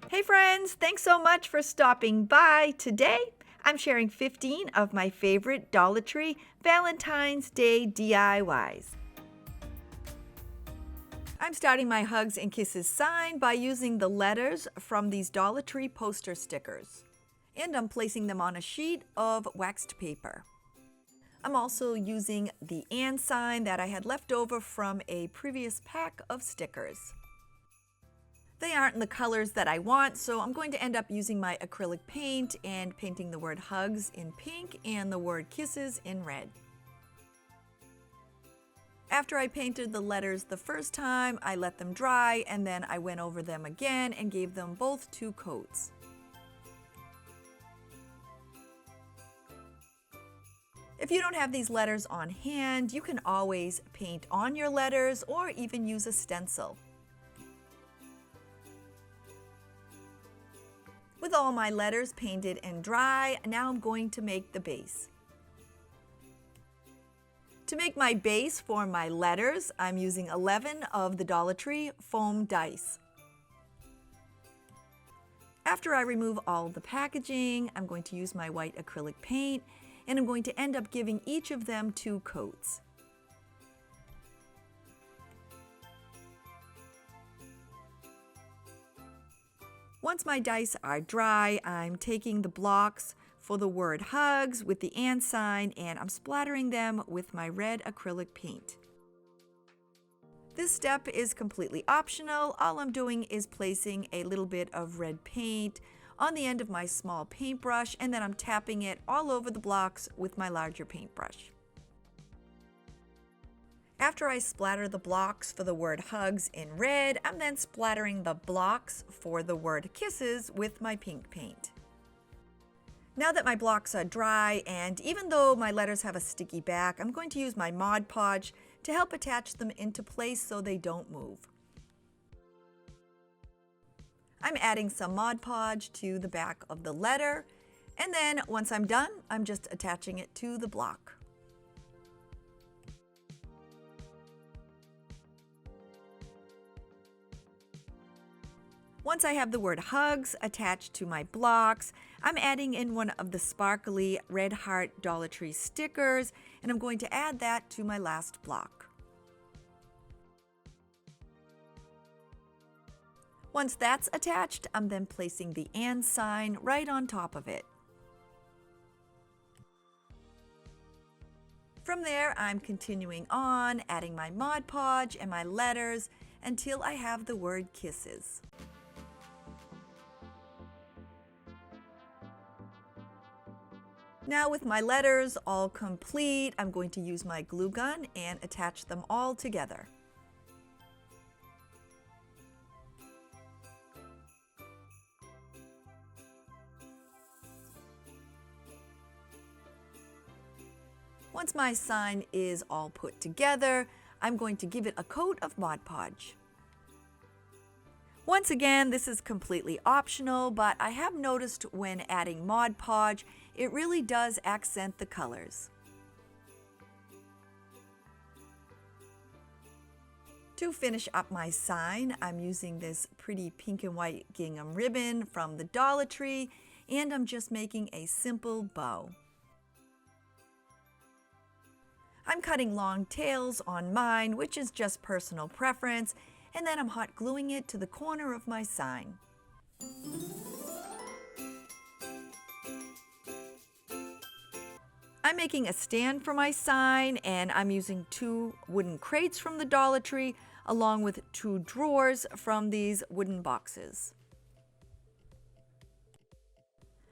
Hey friends, thanks so much for stopping by. Today, I'm sharing 15 of my favorite Dollar Tree Valentine's Day DIYs. I'm starting my Hugs and Kisses sign by using the letters from these Dollar Tree poster stickers. And I'm placing them on a sheet of waxed paper. I'm also using the and sign that I had left over from a previous pack of stickers. They aren't in the colors that I want, so I'm going to end up using my acrylic paint and painting the word hugs in pink and the word kisses in red. After I painted the letters the first time, I let them dry and then I went over them again and gave them both 2 coats. If you don't have these letters on hand, you can always paint on your letters or even use a stencil. With all my letters painted and dry, now I'm going to make the base. To make my base for my letters, I'm using 11 of the Dollar Tree foam dice. After I remove all the packaging, I'm going to use my white acrylic paint, and I'm going to end up giving each of them 2 coats. Once my dice are dry, I'm taking the blocks for the word hugs with the and sign and I'm splattering them with my red acrylic paint. This step is completely optional. All I'm doing is placing a little bit of red paint on the end of my small paintbrush and then I'm tapping it all over the blocks with my larger paintbrush. After I splatter the blocks for the word hugs in red, I'm then splattering the blocks for the word kisses with my pink paint. Now that my blocks are dry, and even though my letters have a sticky back, I'm going to use my Mod Podge to help attach them into place so they don't move. I'm adding some Mod Podge to the back of the letter, and then once I'm done, I'm just attaching it to the block. Once I have the word hugs attached to my blocks, I'm adding in one of the sparkly red heart Dollar Tree stickers, and I'm going to add that to my last block. Once that's attached, I'm then placing the and sign right on top of it. From there, I'm continuing on, adding my Mod Podge and my letters until I have the word kisses. Now with my letters all complete, I'm going to use my glue gun and attach them all together. Once my sign is all put together, I'm going to give it a coat of Mod Podge. Once again, this is completely optional, but I have noticed when adding Mod Podge, it really does accent the colors. To finish up my sign, I'm using this pretty pink and white gingham ribbon from the Dollar Tree, and I'm just making a simple bow. I'm cutting long tails on mine, which is just personal preference, and then I'm hot gluing it to the corner of my sign. I'm making a stand for my sign, and I'm using 2 wooden crates from the Dollar Tree along with 2 drawers from these wooden boxes.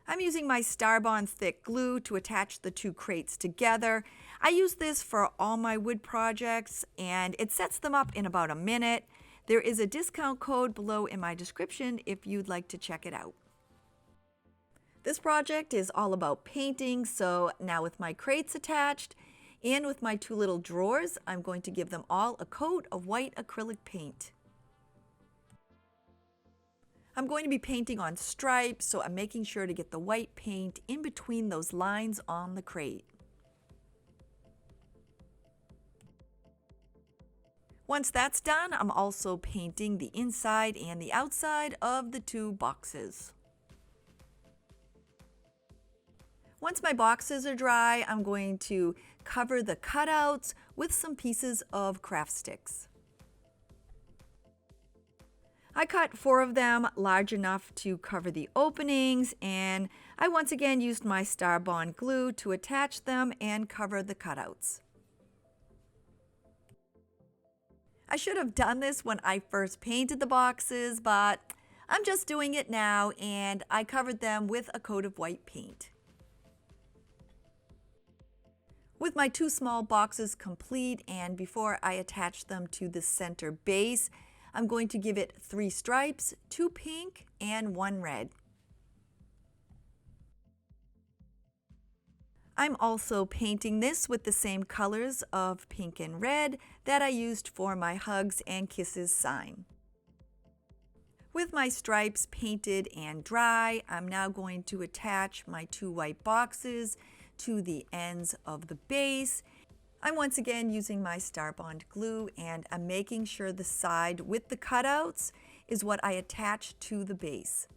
I'm using my Starbond thick glue to attach the 2 crates together. I use this for all my wood projects and it sets them up in about a minute. There is a discount code below in my description if you'd like to check it out. This project is all about painting, so now with my crates attached and with my 2 little drawers, I'm going to give them all a coat of white acrylic paint. I'm going to be painting on stripes, so I'm making sure to get the white paint in between those lines on the crate. Once that's done, I'm also painting the inside and the outside of the two boxes. Once my boxes are dry, I'm going to cover the cutouts with some pieces of craft sticks. I cut 4 of them large enough to cover the openings, and I once again used my Star Bond glue to attach them and cover the cutouts. I should have done this when I first painted the boxes, but I'm just doing it now, and I covered them with a coat of white paint. With my 2 small boxes complete, and before I attach them to the center base, I'm going to give it 3 stripes, 2 pink and 1 red. I'm also painting this with the same colors of pink and red that I used for my Hugs and Kisses sign. With my stripes painted and dry, I'm now going to attach my 2 white boxes to the ends of the base. I'm once again using my Star Bond glue, and I'm making sure the side with the cutouts is what I attach to the base.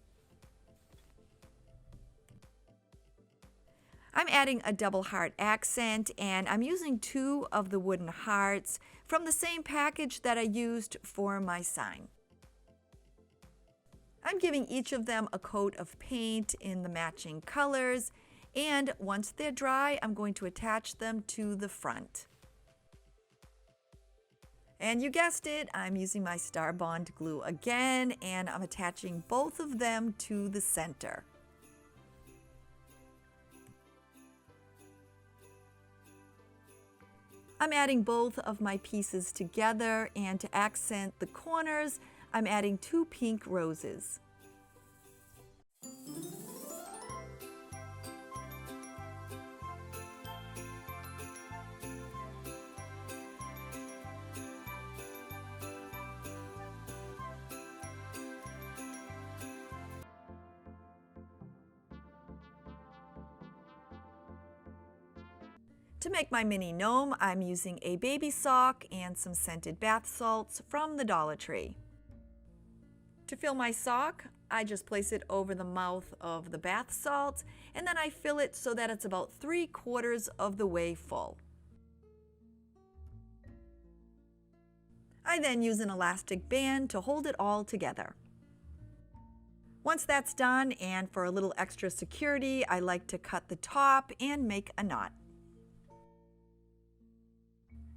I'm adding a double heart accent, and I'm using 2 of the wooden hearts from the same package that I used for my sign. I'm giving each of them a coat of paint in the matching colors, and once they're dry, I'm going to attach them to the front. And you guessed it, I'm using my Star Bond glue again, and I'm attaching both of them to the center. I'm adding both of my pieces together, and to accent the corners, I'm adding 2 pink roses. To make my mini gnome, I'm using a baby sock and some scented bath salts from the Dollar Tree. To fill my sock, I just place it over the mouth of the bath salts, and then I fill it so that it's about 3/4 of the way full. I then use an elastic band to hold it all together. Once that's done, and for a little extra security, I like to cut the top and make a knot.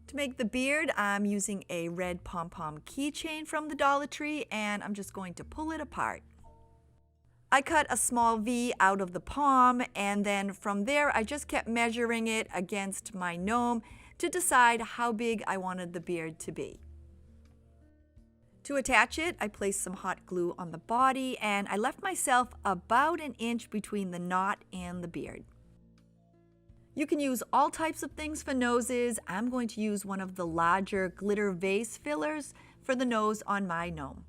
To make the beard, I'm using a red pom-pom keychain from the Dollar Tree, and I'm just going to pull it apart. I cut a small V out of the palm, and then from there I just kept measuring it against my gnome to decide how big I wanted the beard to be. To attach it, I placed some hot glue on the body, and I left myself about 1 inch between the knot and the beard. You can use all types of things for noses. I'm going to use one of the larger glitter vase fillers for the nose on my gnome.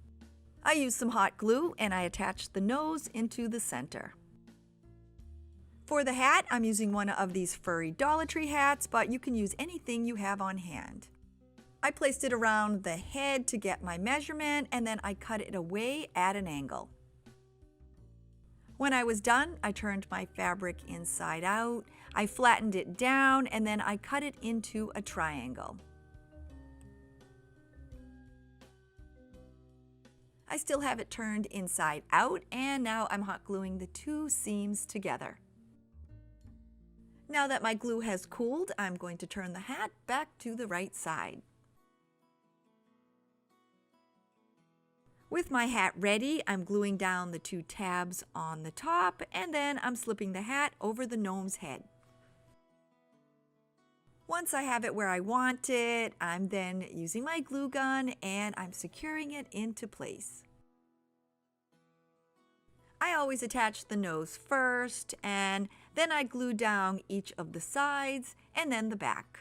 I used some hot glue, and I attached the nose into the center. For the hat, I'm using one of these furry Dollar Tree hats, but you can use anything you have on hand. I placed it around the head to get my measurement, and then I cut it away at an angle. When I was done, I turned my fabric inside out, I flattened it down, and then I cut it into a triangle. I still have it turned inside out, and now I'm hot gluing the 2 seams together. Now that my glue has cooled, I'm going to turn the hat back to the right side. With my hat ready, I'm gluing down the 2 tabs on the top, and then I'm slipping the hat over the gnome's head. Once I have it where I want it, I'm then using my glue gun, and I'm securing it into place. I always attach the nose first, and then I glue down each of the sides and then the back.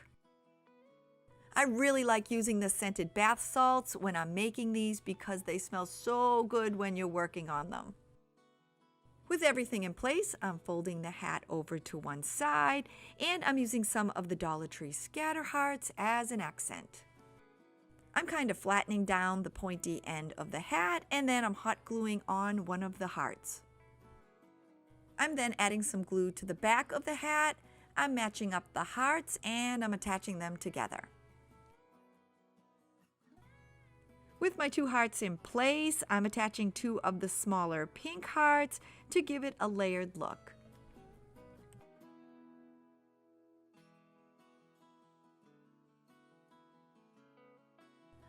I really like using the scented bath salts when I'm making these because they smell so good when you're working on them. With everything in place, I'm folding the hat over to one side, and I'm using some of the Dollar Tree scatter hearts as an accent. I'm kind of flattening down the pointy end of the hat, and then I'm hot gluing on one of the hearts. I'm then adding some glue to the back of the hat. I'm matching up the hearts and I'm attaching them together. With my two hearts in place, I'm attaching two of the smaller pink hearts to give it a layered look.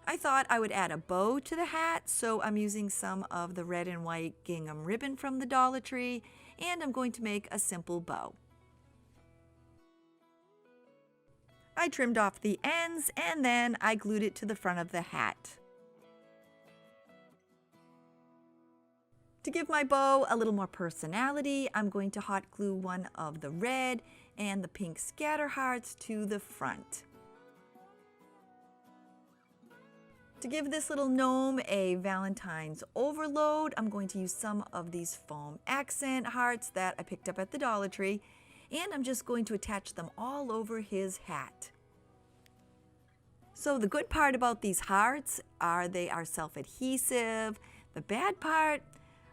I thought I would add a bow to the hat, so I'm using some of the red and white gingham ribbon from the Dollar Tree, and I'm going to make a simple bow. I trimmed off the ends and then I glued it to the front of the hat. To give my bow a little more personality, I'm going to hot glue one of the red and the pink scatter hearts to the front. To give this little gnome a Valentine's overload, I'm going to use some of these foam accent hearts that I picked up at the Dollar Tree, and I'm just going to attach them all over his hat. So the good part about these hearts are they are self-adhesive. The bad part,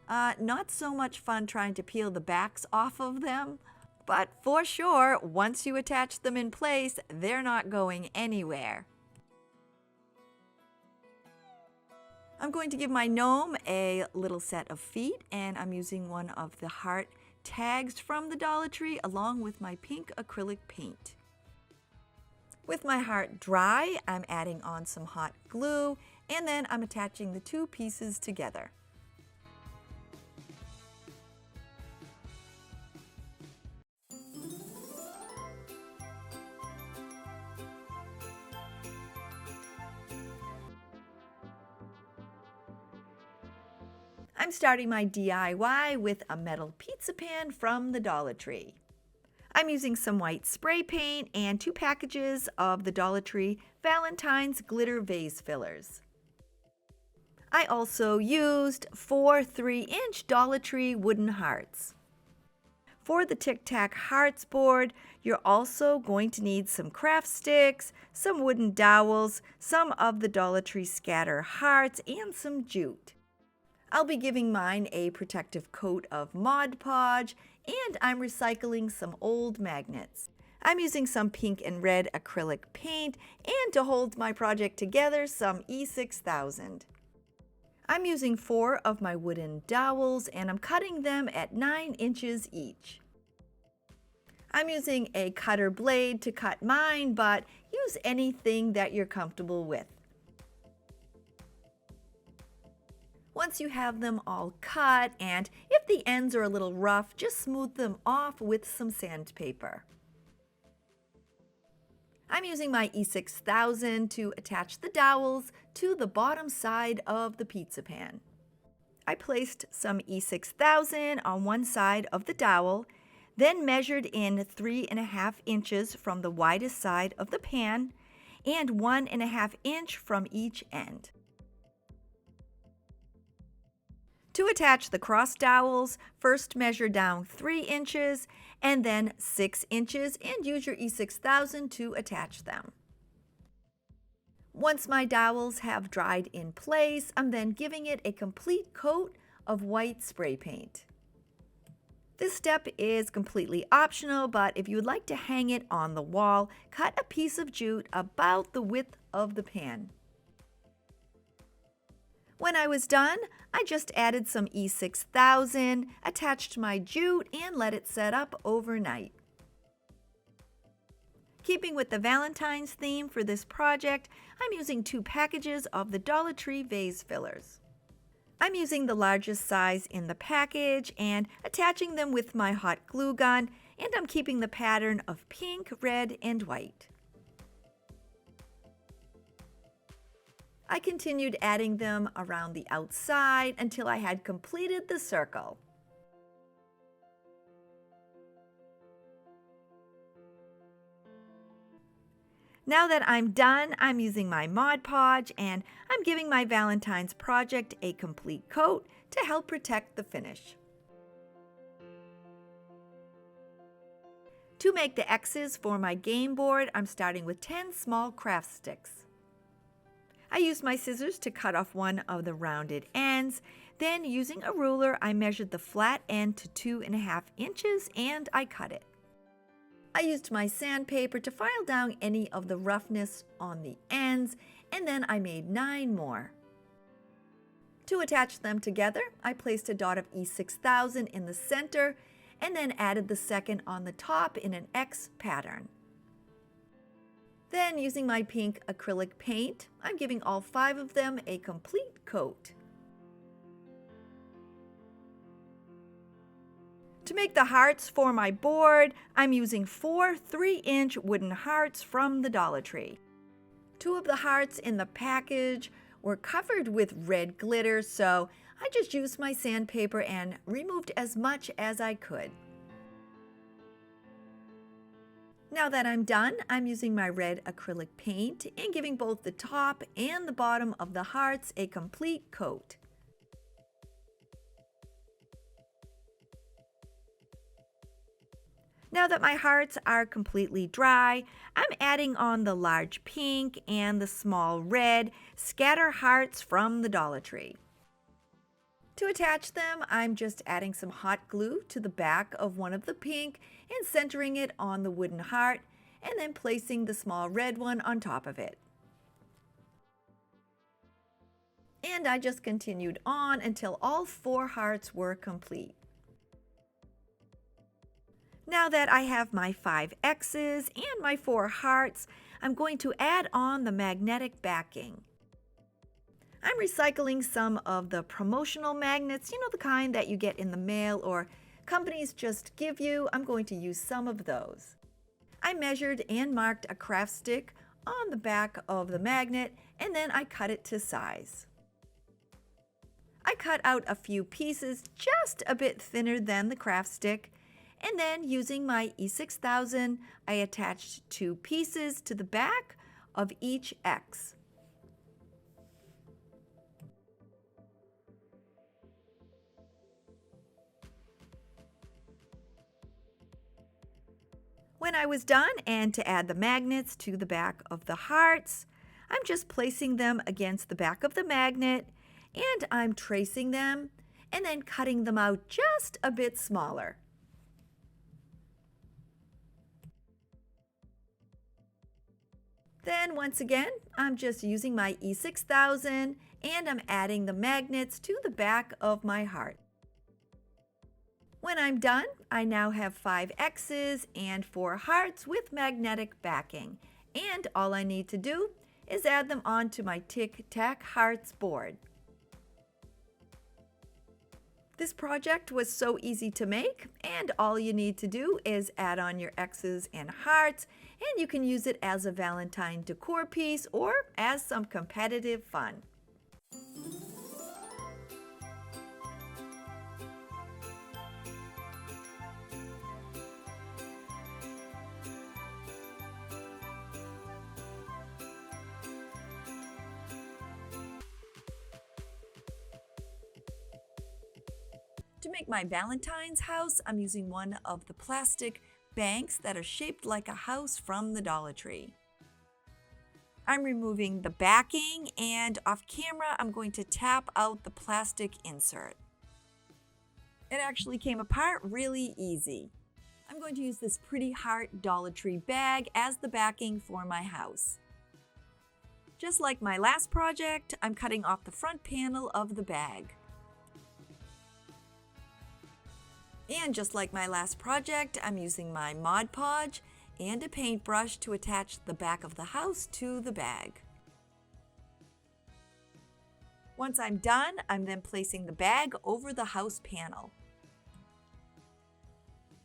not so much fun trying to peel the backs off of them, but for sure, once you attach them in place, they're not going anywhere. I'm going to give my gnome a little set of feet, and I'm using one of the heart tags from the Dollar Tree along with my pink acrylic paint. With my heart dry, I'm adding on some hot glue, and then I'm attaching the two pieces together. I'm starting my DIY with a metal pizza pan from the Dollar Tree. I'm using some white spray paint and 2 packages of the Dollar Tree Valentine's glitter vase fillers. I also used 4 3-inch Dollar Tree wooden hearts. For the tic-tac hearts board, you're also going to need some craft sticks, some wooden dowels, some of the Dollar Tree scatter hearts, and some jute. I'll be giving mine a protective coat of Mod Podge, and I'm recycling some old magnets. I'm using some pink and red acrylic paint, and to hold my project together, some E6000. I'm using 4 of my wooden dowels, and I'm cutting them at 9 inches each. I'm using a cutter blade to cut mine, but use anything that you're comfortable with. Once you have them all cut, and if the ends are a little rough, just smooth them off with some sandpaper. I'm using my E6000 to attach the dowels to the bottom side of the pizza pan. I placed some E6000 on one side of the dowel, then measured in 3.5 inches from the widest side of the pan and 1.5 inch from each end. To attach the cross dowels, first measure down 3 inches and then 6 inches and use your E6000 to attach them. Once my dowels have dried in place, I'm then giving it a complete coat of white spray paint. This step is completely optional, but if you would like to hang it on the wall, cut a piece of jute about the width of the pan. When I was done, I just added some E6000, attached my jute, and let it set up overnight. Keeping with the Valentine's theme for this project, I'm using 2 packages of the Dollar Tree vase fillers. I'm using the largest size in the package and attaching them with my hot glue gun, and I'm keeping the pattern of pink, red, and white. I continued adding them around the outside until I had completed the circle. Now that I'm done, I'm using my Mod Podge and I'm giving my Valentine's project a complete coat to help protect the finish. To make the X's for my game board, I'm starting with 10 small craft sticks. I used my scissors to cut off one of the rounded ends. Then using a ruler, I measured the flat end to 2.5 inches and I cut it. I used my sandpaper to file down any of the roughness on the ends, and then I made 9 more. To attach them together, I placed a dot of E6000 in the center and then added the second on the top in an X pattern. Then, using my pink acrylic paint, I'm giving all 5 of them a complete coat. To make the hearts for my board, I'm using 4 3-inch wooden hearts from the Dollar Tree. 2 of the hearts in the package were covered with red glitter, so I just used my sandpaper and removed as much as I could. Now that I'm done, I'm using my red acrylic paint and giving both the top and the bottom of the hearts a complete coat. Now that my hearts are completely dry, I'm adding on the large pink and the small red scatter hearts from the Dollar Tree. To attach them, I'm just adding some hot glue to the back of one of the pink and centering it on the wooden heart, and then placing the small red one on top of it. And I just continued on until all 4 hearts were complete. Now that I have my 5 X's and my 4 hearts, I'm going to add on the magnetic backing. I'm recycling some of the promotional magnets, the kind that you get in the mail or companies just give you. I'm going to use some of those. I measured and marked a craft stick on the back of the magnet, and then I cut it to size. I cut out a few pieces just a bit thinner than the craft stick, and then using my E6000, I attached 2 pieces to the back of each X. When I was done, and to add the magnets to the back of the hearts, I'm just placing them against the back of the magnet, and I'm tracing them and then cutting them out just a bit smaller. Then once again, I'm just using my E6000 and I'm adding the magnets to the back of my heart. When I'm done, I now have 5 X's and 4 hearts with magnetic backing, and all I need to do is add them onto my tic-tac hearts board. This project was so easy to make, and all you need to do is add on your X's and hearts, and you can use it as a Valentine decor piece or as some competitive fun. To make my Valentine's house, I'm using one of the plastic banks that are shaped like a house from the Dollar Tree. I'm removing the backing, and off camera, I'm going to tap out the plastic insert. It actually came apart really easy. I'm going to use this pretty heart Dollar Tree bag as the backing for my house. Just like my last project, I'm cutting off the front panel of the bag. And just like my last project, I'm using my Mod Podge and a paintbrush to attach the back of the house to the bag. Once I'm done, I'm then placing the bag over the house panel.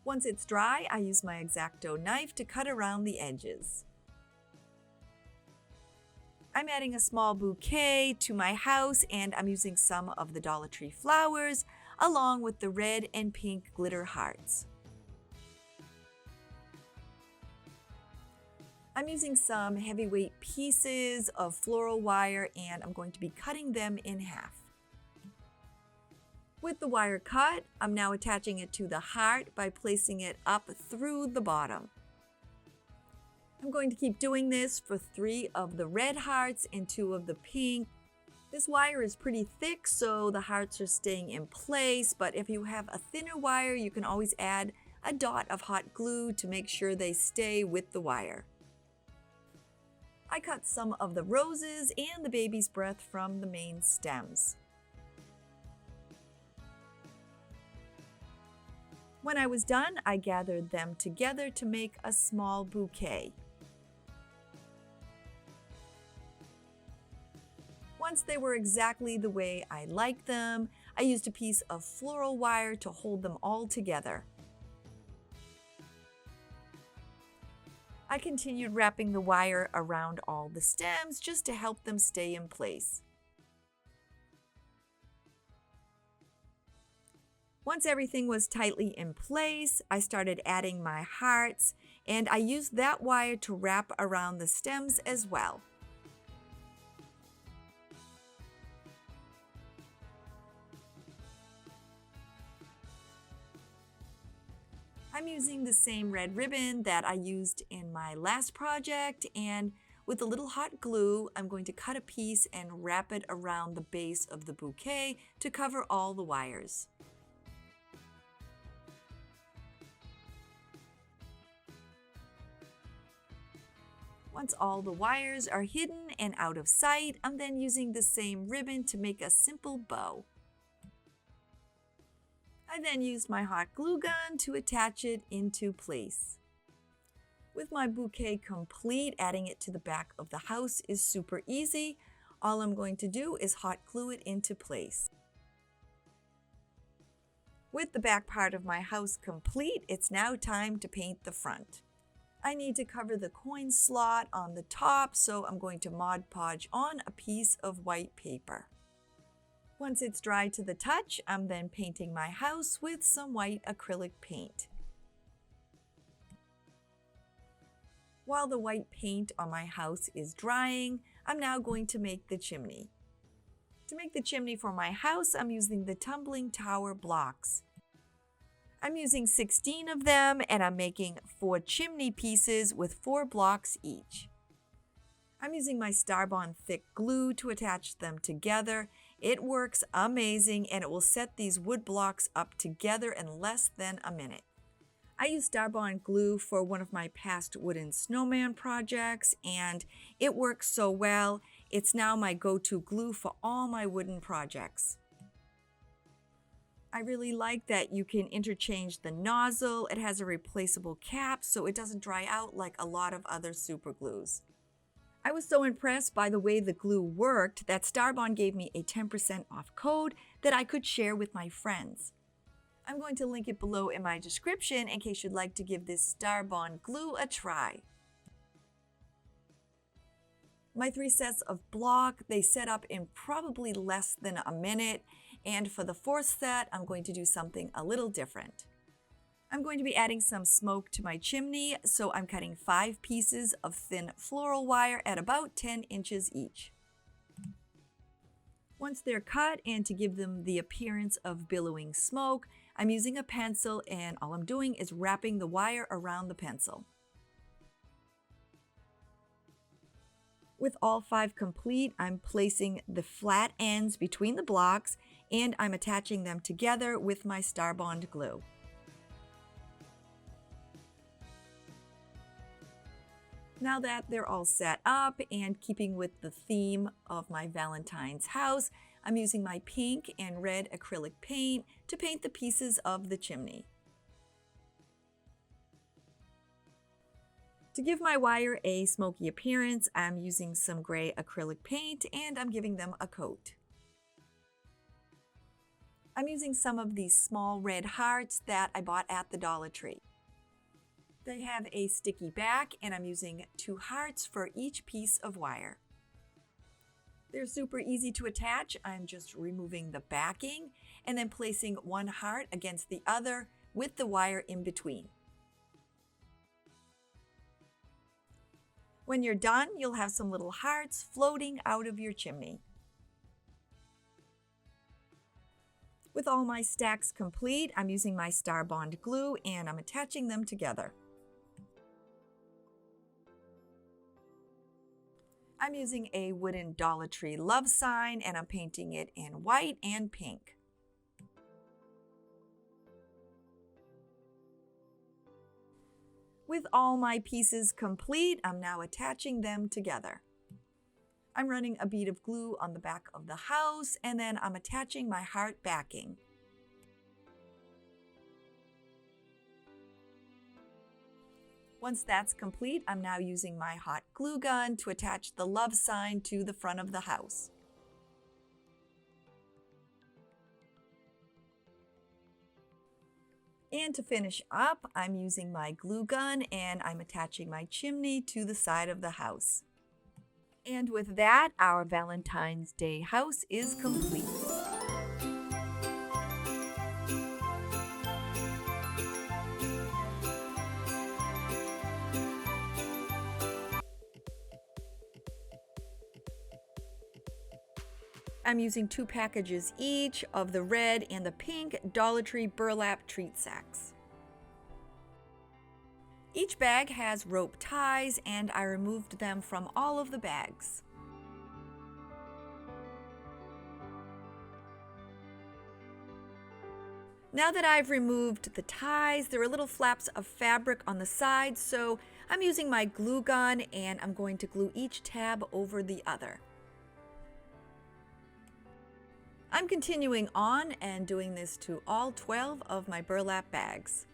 Once it's dry, I use my X-Acto knife to cut around the edges. I'm adding a small bouquet to my house, and I'm using some of the Dollar Tree flowers along with the red and pink glitter hearts. I'm using some heavyweight pieces of floral wire, and I'm going to be cutting them in half. With the wire cut, I'm now attaching it to the heart by placing it up through the bottom. I'm going to keep doing this for 3 of the red hearts and 2 of the pink. This wire is pretty thick, so the hearts are staying in place, but if you have a thinner wire, you can always add a dot of hot glue to make sure they stay with the wire. I cut some of the roses and the baby's breath from the main stems. When I was done, I gathered them together to make a small bouquet. Once they were exactly the way I liked them, I used a piece of floral wire to hold them all together. I continued wrapping the wire around all the stems just to help them stay in place. Once everything was tightly in place, I started adding my hearts, and I used that wire to wrap around the stems as well. I'm using the same red ribbon that I used in my last project, and with a little hot glue, I'm going to cut a piece and wrap it around the base of the bouquet to cover all the wires. Once all the wires are hidden and out of sight, I'm then using the same ribbon to make a simple bow. I then used my hot glue gun to attach it into place. With my bouquet complete, adding it to the back of the house is super easy. All I'm going to do is hot glue it into place. With the back part of my house complete, it's now time to paint the front. I need to cover the coin slot on the top, so I'm going to Mod Podge on a piece of white paper. Once it's dry to the touch, I'm then painting my house with some white acrylic paint. While the white paint on my house is drying, I'm now going to make the chimney. To make the chimney for my house, I'm using the tumbling tower blocks. I'm using 16 of them, and I'm making 4 chimney pieces with 4 blocks each. I'm using my Starbond thick glue to attach them together. It works amazing, and it will set these wood blocks up together in less than a minute. I used Starbond glue for one of my past wooden snowman projects, and it works so well. It's now my go-to glue for all my wooden projects. I really like that you can interchange the nozzle. It has a replaceable cap, so it doesn't dry out like a lot of other super glues. I was so impressed by the way the glue worked that Starbond gave me a 10% off code that I could share with my friends. I'm going to link it below in my description in case you'd like to give this Starbond glue a try. My 3 sets of block, they set up in probably less than a minute. And for the 4th set, I'm going to do something a little different. I'm going to be adding some smoke to my chimney, so I'm cutting 5 pieces of thin floral wire at about 10 inches each. Once they're cut, and to give them the appearance of billowing smoke, I'm using a pencil, and all I'm doing is wrapping the wire around the pencil. With all 5 complete, I'm placing the flat ends between the blocks, and I'm attaching them together with my Starbond glue. Now that they're all set up and keeping with the theme of my Valentine's house, I'm using my pink and red acrylic paint to paint the pieces of the chimney. To give my wire a smoky appearance, I'm using some gray acrylic paint, and I'm giving them a coat. I'm using some of these small red hearts that I bought at the Dollar Tree. They have a sticky back, and I'm using 2 hearts for each piece of wire. They're super easy to attach. I'm just removing the backing and then placing one heart against the other with the wire in between. When you're done, you'll have some little hearts floating out of your chimney. With all my stacks complete, I'm using my Starbond glue and I'm attaching them together. I'm using a wooden Dollar Tree love sign and I'm painting it in white and pink. With all my pieces complete, I'm now attaching them together. I'm running a bead of glue on the back of the house and then I'm attaching my heart backing. Once that's complete, I'm now using my hot glue gun to attach the love sign to the front of the house. And to finish up, I'm using my glue gun and I'm attaching my chimney to the side of the house. And with that, our Valentine's Day house is complete. I'm using 2 packages each of the red and the pink Dollar Tree burlap treat sacks. Each bag has rope ties and I removed them from all of the bags. Now that I've removed the ties, there are little flaps of fabric on the sides, so I'm using my glue gun and I'm going to glue each tab over the other. I'm continuing on and doing this to all 12 of my burlap bags.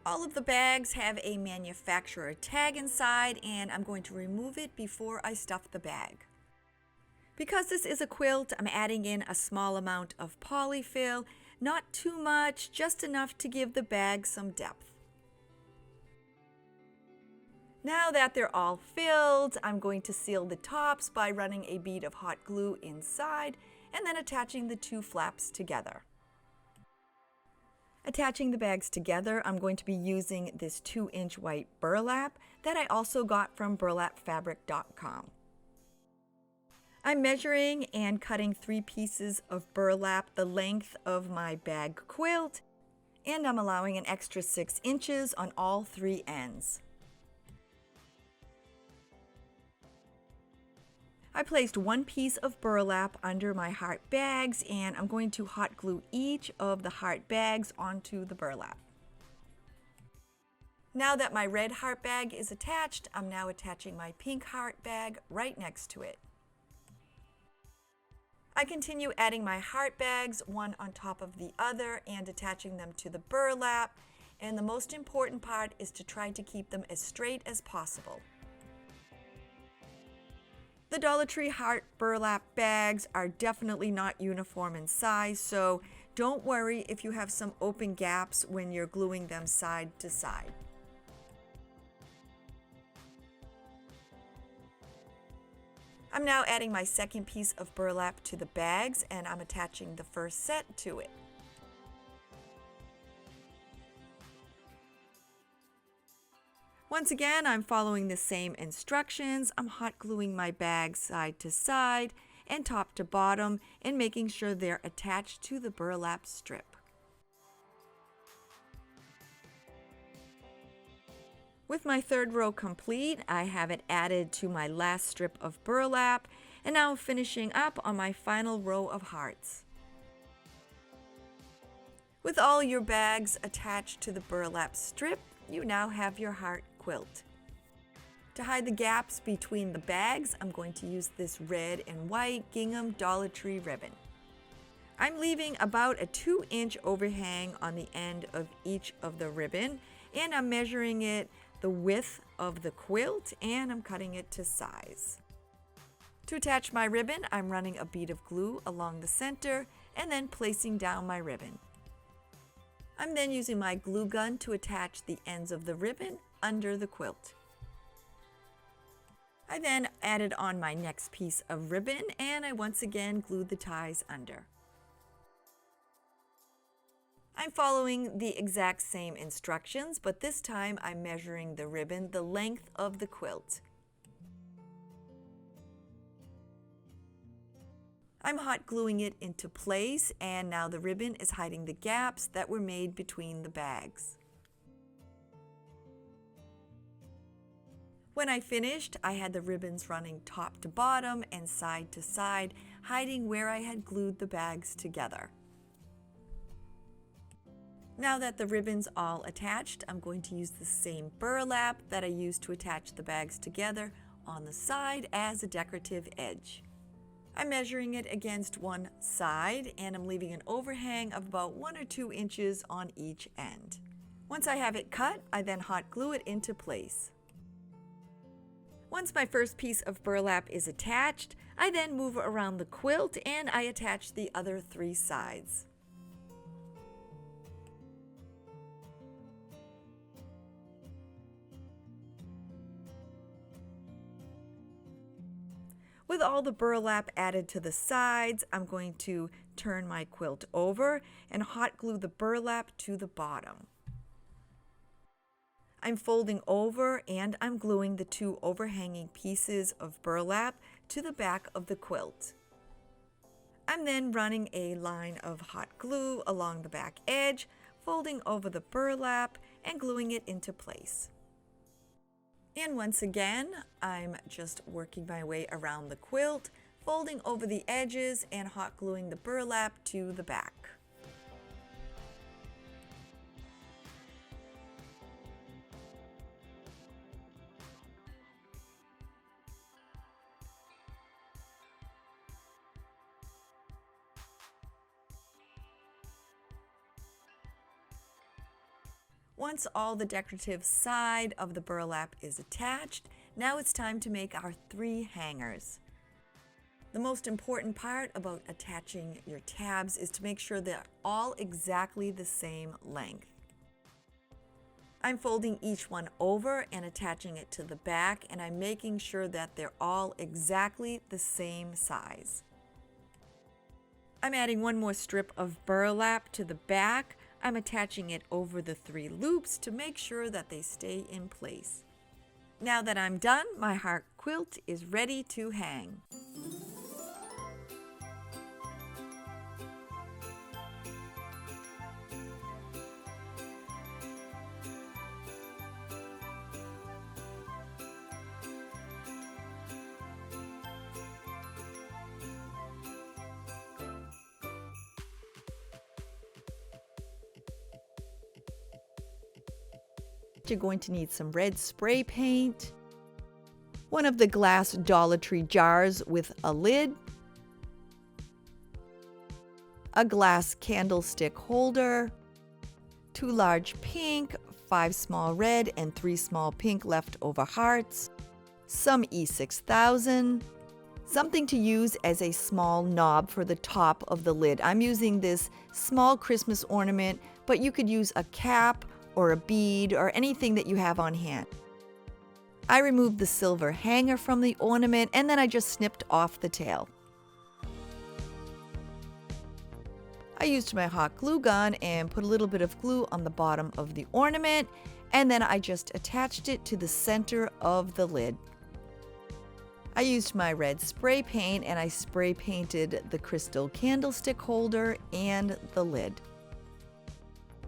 All of the bags have a manufacturer tag inside and I'm going to remove it before I stuff the bag. Because this is a quilt, I'm adding in a small amount of polyfill, not too much, just enough to give the bag some depth. Now that they're all filled, I'm going to seal the tops by running a bead of hot glue inside and then attaching the 2 flaps together. Attaching the bags together, I'm going to be using this 2-inch white burlap that I also got from burlapfabric.com. I'm measuring and cutting 3 pieces of burlap the length of my bag quilt, and I'm allowing an extra 6 inches on all 3 ends. I placed 1 piece of burlap under my heart bags and I'm going to hot glue each of the heart bags onto the burlap. Now that my red heart bag is attached, I'm now attaching my pink heart bag right next to it. I continue adding my heart bags one on top of the other and attaching them to the burlap, and the most important part is to try to keep them as straight as possible. The Dollar Tree heart burlap bags are definitely not uniform in size, so don't worry if you have some open gaps when you're gluing them side to side. I'm now adding my second piece of burlap to the bags and I'm attaching the first set to it. Once again, I'm following the same instructions. I'm hot gluing my bags side to side and top to bottom and making sure they're attached to the burlap strip. With my third row complete, I have it added to my last strip of burlap and now finishing up on my final row of hearts. With all your bags attached to the burlap strip, you now have your heart quilt. To hide the gaps between the bags, I'm going to use this red and white gingham Dollar Tree ribbon. I'm leaving about a 2-inch overhang on the end of each of the ribbon, and I'm measuring it the width of the quilt, and I'm cutting it to size. To attach my ribbon, I'm running a bead of glue along the center and then placing down my ribbon. I'm then using my glue gun to attach the ends of the ribbon under the quilt. I then added on my next piece of ribbon and I once again glued the ties under. I'm following the exact same instructions, but this time I'm measuring the ribbon the length of the quilt. I'm hot gluing it into place and now the ribbon is hiding the gaps that were made between the bags. When I finished, I had the ribbons running top to bottom and side to side, hiding where I had glued the bags together. Now that the ribbon's all attached, I'm going to use the same burlap that I used to attach the bags together on the side as a decorative edge. I'm measuring it against one side and I'm leaving an overhang of about 1 or 2 inches on each end. Once I have it cut, I then hot glue it into place. Once my first piece of burlap is attached, I then move around the quilt and I attach the other 3 sides. With all the burlap added to the sides, I'm going to turn my quilt over and hot glue the burlap to the bottom. I'm folding over and I'm gluing the 2 overhanging pieces of burlap to the back of the quilt. I'm then running a line of hot glue along the back edge, folding over the burlap and gluing it into place. And once again, I'm just working my way around the quilt, folding over the edges and hot gluing the burlap to the back. Once all the decorative side of the burlap is attached, now it's time to make our 3 hangers. The most important part about attaching your tabs is to make sure they're all exactly the same length. I'm folding each one over and attaching it to the back, and I'm making sure that they're all exactly the same size. I'm adding 1 more strip of burlap to the back. I'm attaching it over the 3 loops to make sure that they stay in place. Now that I'm done, my heart quilt is ready to hang. You're going to need some red spray paint, 1 of the glass Dollar Tree jars with a lid, a glass candlestick holder, 2 large pink, 5 small red, and 3 small pink leftover hearts, some E6000, something to use as a small knob for the top of the lid. I'm using this small Christmas ornament, but you could use a cap or a bead or anything that you have on hand. I removed the silver hanger from the ornament and then I just snipped off the tail. I used my hot glue gun and put a little bit of glue on the bottom of the ornament, and then I just attached it to the center of the lid. I used my red spray paint and I spray painted the crystal candlestick holder and the lid.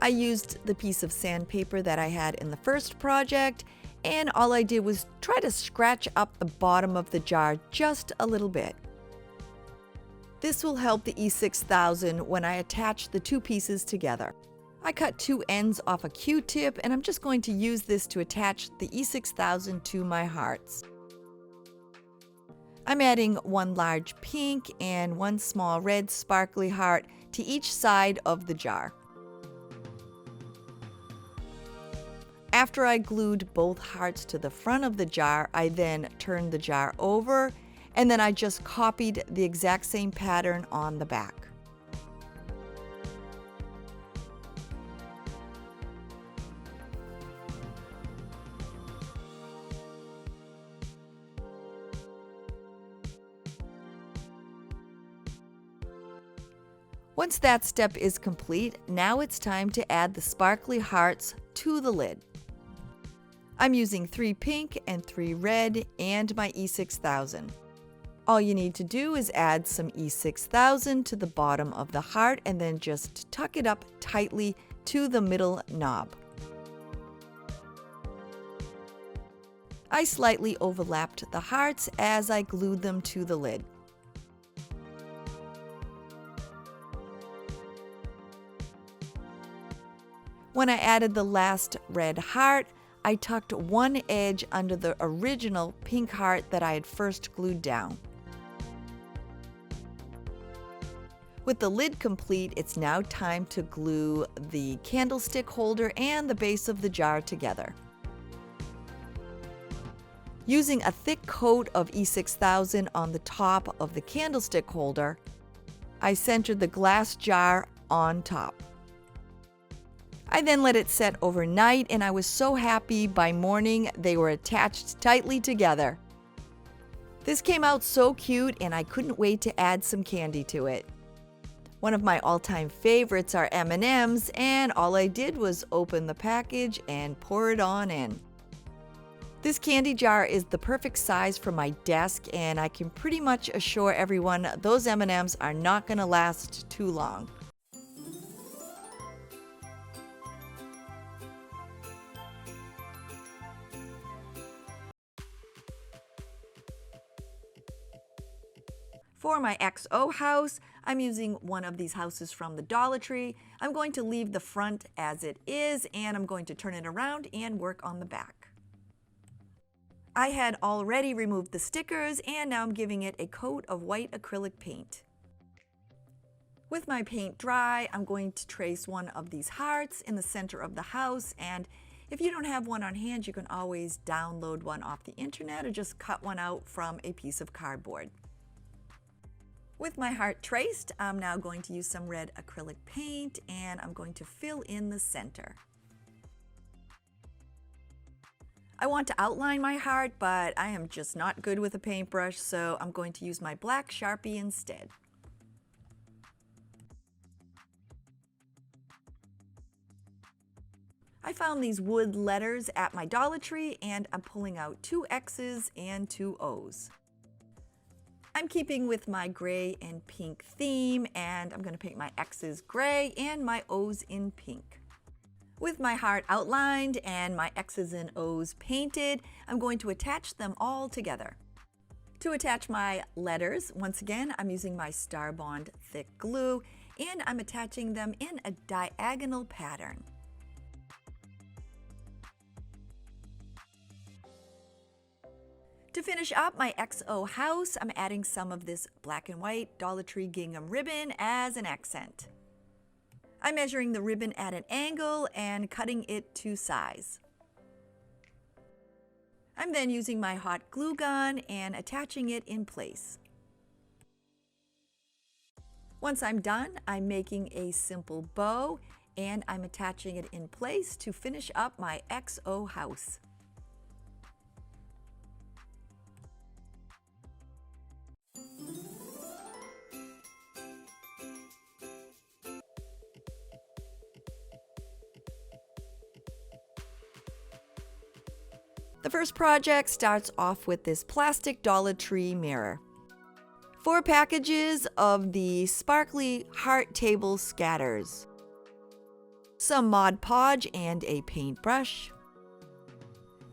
I used the piece of sandpaper that I had in the first project, and all I did was try to scratch up the bottom of the jar just a little bit. This will help the E6000 when I attach the 2 pieces together. I cut 2 ends off a Q-tip and I'm just going to use this to attach the E6000 to my hearts. I'm adding 1 large pink and 1 small red sparkly heart to each side of the jar. After I glued both hearts to the front of the jar, I then turned the jar over and then I just copied the exact same pattern on the back. Once that step is complete, now it's time to add the sparkly hearts to the lid. I'm using 3 pink and 3 red and my E6000. All you need to do is add some E6000 to the bottom of the heart and then just tuck it up tightly to the middle knob. I slightly overlapped the hearts as I glued them to the lid. When I added the last red heart, I tucked one edge under the original pink heart that I had first glued down. With the lid complete, it's now time to glue the candlestick holder and the base of the jar together. Using a thick coat of E6000 on the top of the candlestick holder, I centered the glass jar on top. I then let it set overnight, and I was so happy by morning they were attached tightly together. This came out so cute, and I couldn't wait to add some candy to it. One of my all-time favorites are M&Ms, and all I did was open the package and pour it on in. This candy jar is the perfect size for my desk, and I can pretty much assure everyone those M&Ms are not going to last too long. For my XO house, I'm using one of these houses from the Dollar Tree. I'm going to leave the front as it is, and I'm going to turn it around and work on the back. I had already removed the stickers, and now I'm giving it a coat of white acrylic paint. With my paint dry, I'm going to trace one of these hearts in the center of the house, and if you don't have one on hand, you can always download one off the internet or just cut one out from a piece of cardboard. With my heart traced, I'm now going to use some red acrylic paint, and I'm going to fill in the center. I want to outline my heart, but I am just not good with a paintbrush, so I'm going to use my black Sharpie instead. I found these wood letters at my Dollar Tree, and I'm pulling out 2 X's and 2 O's. I'm keeping with my gray and pink theme, and I'm going to paint my X's gray and my O's in pink. With my heart outlined and my X's and O's painted, I'm going to attach them all together. To attach my letters, once again, I'm using my Star Bond thick glue, and I'm attaching them in a diagonal pattern. To finish up my XO house, I'm adding some of this black and white Dollar Tree gingham ribbon as an accent. I'm measuring the ribbon at an angle and cutting it to size. I'm then using my hot glue gun and attaching it in place. Once I'm done, I'm making a simple bow, and I'm attaching it in place to finish up my XO house. The first project starts off with this plastic Dollar Tree mirror. 4 packages of the sparkly heart table scatters, some Mod Podge and a paintbrush,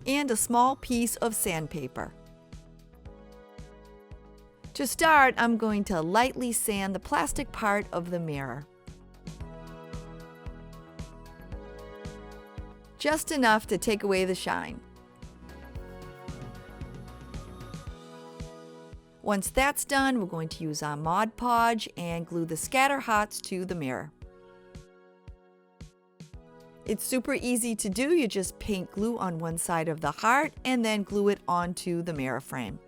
and a small piece of sandpaper. To start, I'm going to lightly sand the plastic part of the mirror. Just enough to take away the shine. Once that's done, we're going to use our Mod Podge and glue the scatter hearts to the mirror. It's super easy to do. You just paint glue on one side of the heart and then glue it onto the mirror frame.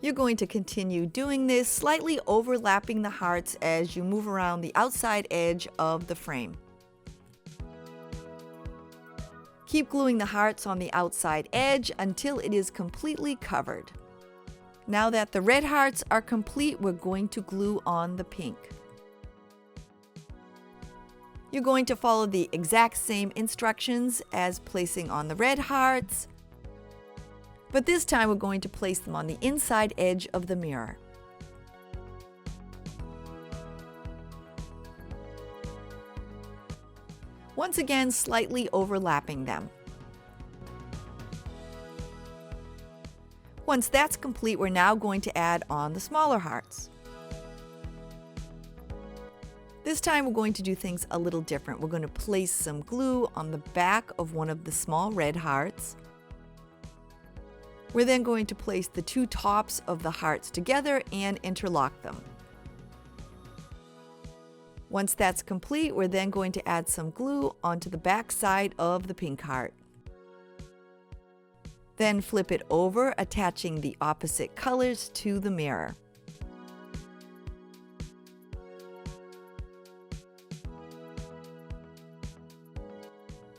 You're going to continue doing this, slightly overlapping the hearts as you move around the outside edge of the frame. Keep gluing the hearts on the outside edge until it is completely covered. Now that the red hearts are complete, we're going to glue on the pink. You're going to follow the exact same instructions as placing on the red hearts, but this time we're going to place them on the inside edge of the mirror. Once again, slightly overlapping them. Once that's complete, we're now going to add on the smaller hearts. This time we're going to do things a little different. We're going to place some glue on the back of one of the small red hearts. We're then going to place the two tops of the hearts together and interlock them. Once that's complete, we're then going to add some glue onto the back side of the pink heart. Then flip it over, attaching the opposite colors to the mirror.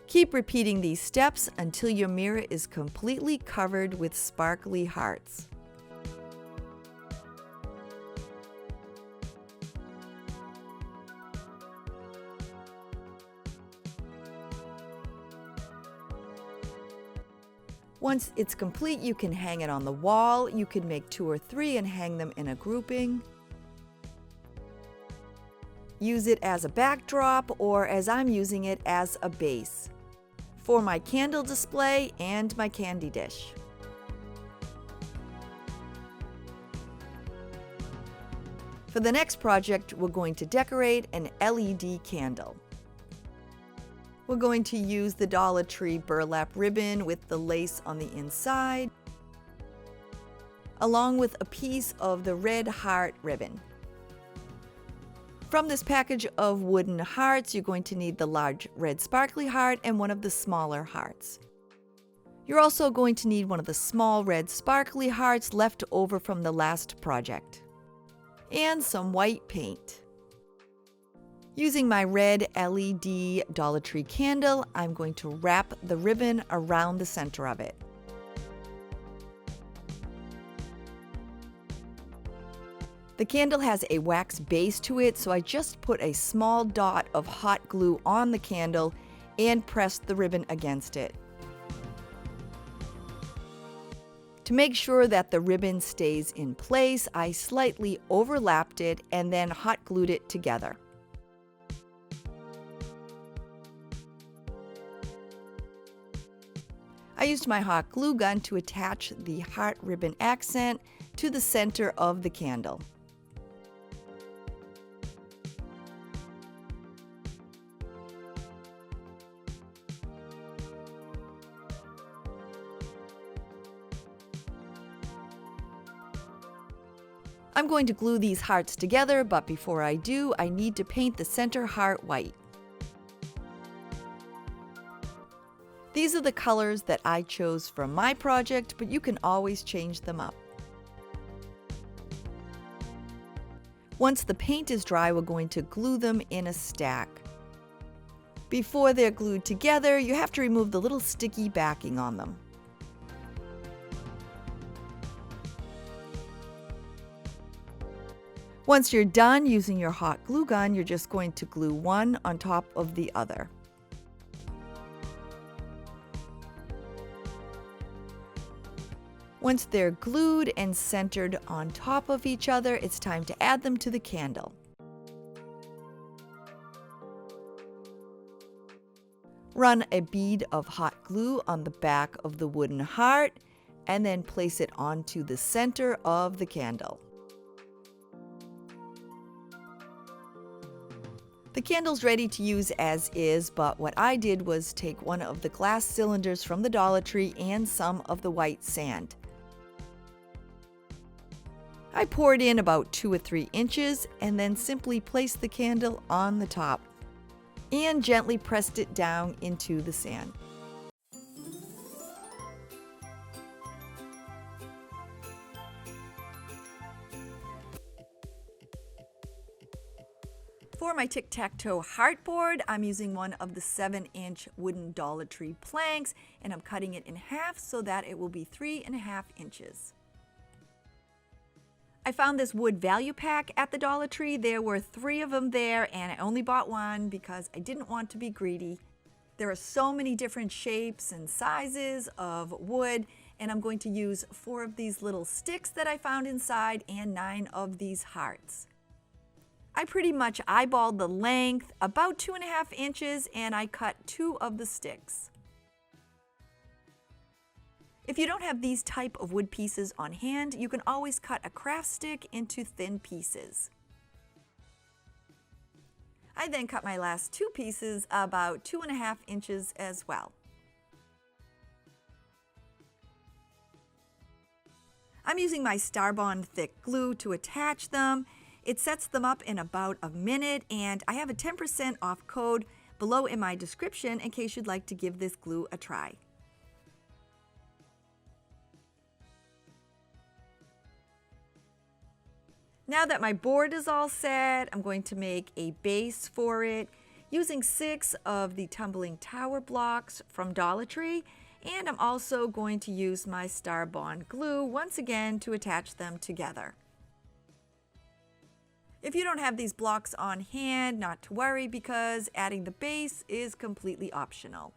Keep repeating these steps until your mirror is completely covered with sparkly hearts. Once it's complete, you can hang it on the wall. You can make 2 or 3 and hang them in a grouping. Use it as a backdrop, or as I'm using it, as a base for my candle display and my candy dish. For the next project, we're going to decorate an LED candle. We're going to use the Dollar Tree burlap ribbon with the lace on the inside, along with a piece of the red heart ribbon. From this package of wooden hearts, you're going to need the large red sparkly heart and one of the smaller hearts. You're also going to need one of the small red sparkly hearts left over from the last project, and some white paint. Using my red LED Dollar Tree candle, I'm going to wrap the ribbon around the center of it. The candle has a wax base to it, so I just put a small dot of hot glue on the candle and pressed the ribbon against it. To make sure that the ribbon stays in place, I slightly overlapped it and then hot glued it together. I used my hot glue gun to attach the heart ribbon accent to the center of the candle. I'm going to glue these hearts together, but before I do, I need to paint the center heart white. These are the colors that I chose for my project, but you can always change them up. Once the paint is dry, we're going to glue them in a stack. Before they're glued together, you have to remove the little sticky backing on them. Once you're done using your hot glue gun, you're just going to glue one on top of the other. Once they're glued and centered on top of each other, it's time to add them to the candle. Run a bead of hot glue on the back of the wooden heart and then place it onto the center of the candle. The candle's ready to use as is, but what I did was take one of the glass cylinders from the Dollar Tree and some of the white sand. I poured in about 2 or 3 inches and then simply placed the candle on the top and gently pressed it down into the sand. For my tic-tac-toe heartboard, I'm using one of the 7-inch wooden Dollar Tree planks, and I'm cutting it in half so that it will be 3.5 inches. I found this wood value pack at the Dollar Tree. There were 3 of them there, and I only bought one because I didn't want to be greedy. There are so many different shapes and sizes of wood, and I'm going to use 4 of these little sticks that I found inside and 9 of these hearts. I pretty much eyeballed the length, about 2.5 inches, and I cut 2 of the sticks. If you don't have these type of wood pieces on hand, you can always cut a craft stick into thin pieces. I then cut my last 2 pieces about 2.5 inches as well. I'm using my Starbond thick glue to attach them. It sets them up in about a minute, and I have a 10% off code below in my description in case you'd like to give this glue a try. Now that my board is all set, I'm going to make a base for it using 6 of the tumbling tower blocks from Dollar Tree, and I'm also going to use my Starbond glue once again to attach them together. If you don't have these blocks on hand, not to worry, because adding the base is completely optional.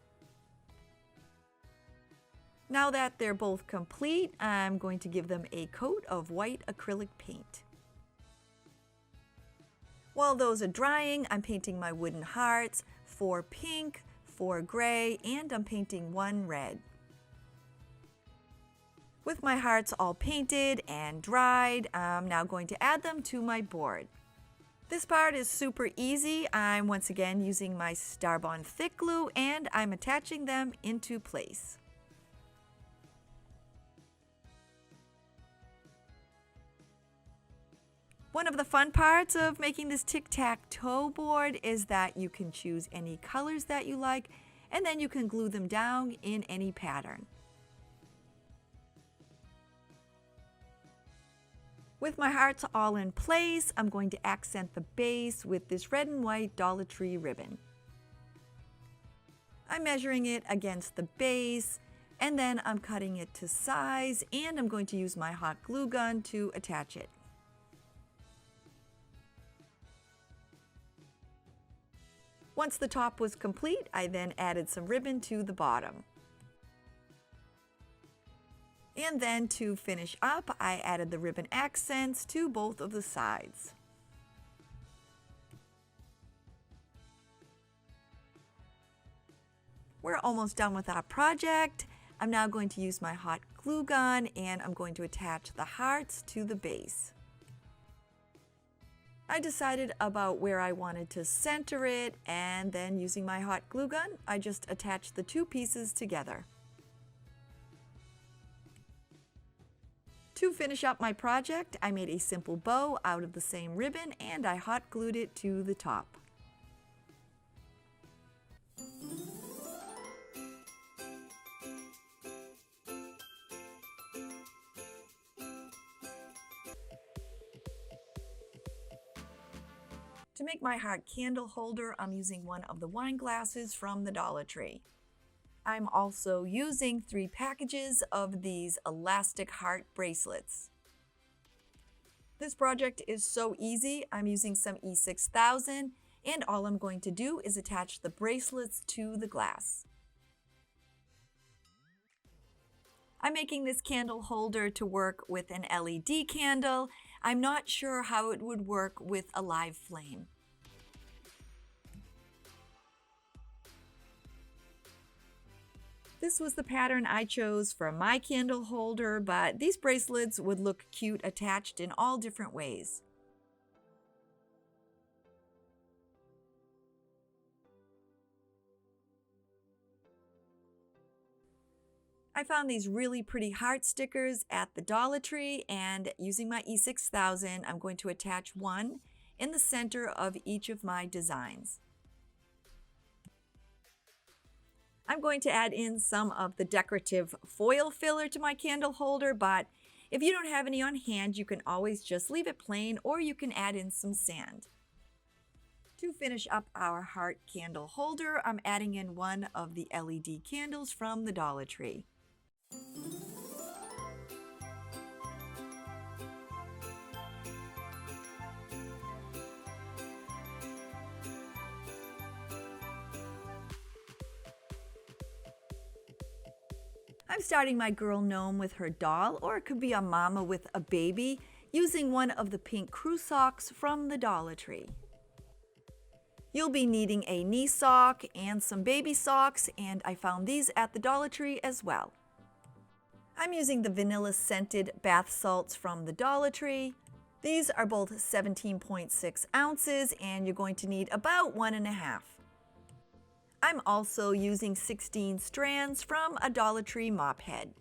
Now that they're both complete, I'm going to give them a coat of white acrylic paint. While those are drying, I'm painting my wooden hearts, 4 pink, 4 gray, and I'm painting 1 red. With my hearts all painted and dried, I'm now going to add them to my board. This part is super easy. I'm once again using my Starbond thick glue and I'm attaching them into place. One of the fun parts of making this tic-tac-toe board is that you can choose any colors that you like, and then you can glue them down in any pattern. With my hearts all in place, I'm going to accent the base with this red and white Dollar Tree ribbon. I'm measuring it against the base, and then I'm cutting it to size, and I'm going to use my hot glue gun to attach it. Once the top was complete, I then added some ribbon to the bottom. And then to finish up, I added the ribbon accents to both of the sides. We're almost done with our project. I'm now going to use my hot glue gun and I'm going to attach the hearts to the base. I decided about where I wanted to center it, and then using my hot glue gun, I just attached the 2 pieces together. To finish up my project, I made a simple bow out of the same ribbon and I hot glued it to the top. To make my heart candle holder, I'm using one of the wine glasses from the Dollar Tree. I'm also using 3 packages of these elastic heart bracelets. This project is so easy. I'm using some E6000 and all I'm going to do is attach the bracelets to the glass. I'm making this candle holder to work with an LED candle. I'm not sure how it would work with a live flame. This was the pattern I chose for my candle holder, but these bracelets would look cute attached in all different ways. I found these really pretty heart stickers at the Dollar Tree, and using my E6000, I'm going to attach one in the center of each of my designs. I'm going to add in some of the decorative foil filler to my candle holder, but if you don't have any on hand, you can always just leave it plain or you can add in some sand. To finish up our heart candle holder, I'm adding in one of the LED candles from the Dollar Tree. I'm starting my girl gnome with her doll, or it could be a mama with a baby, using one of the pink crew socks from the Dollar Tree. You'll be needing a knee sock and some baby socks, and I found these at the Dollar Tree as well. I'm using the vanilla scented bath salts from the Dollar Tree. These are both 17.6 ounces and you're going to need about 1.5. I'm also using 16 strands from a Dollar Tree mop head.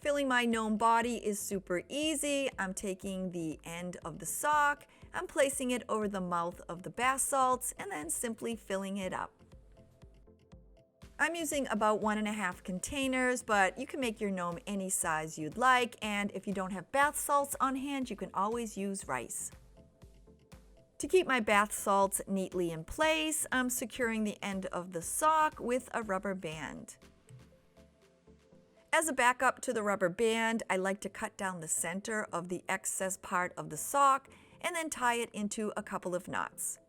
Filling my gnome body is super easy. I'm taking the end of the sock, I'm placing it over the mouth of the bath salts and then simply filling it up. I'm using about 1.5 containers, but you can make your gnome any size you'd like, and if you don't have bath salts on hand, you can always use rice. To keep my bath salts neatly in place, I'm securing the end of the sock with a rubber band. As a backup to the rubber band, I like to cut down the center of the excess part of the sock and then tie it into a couple of knots.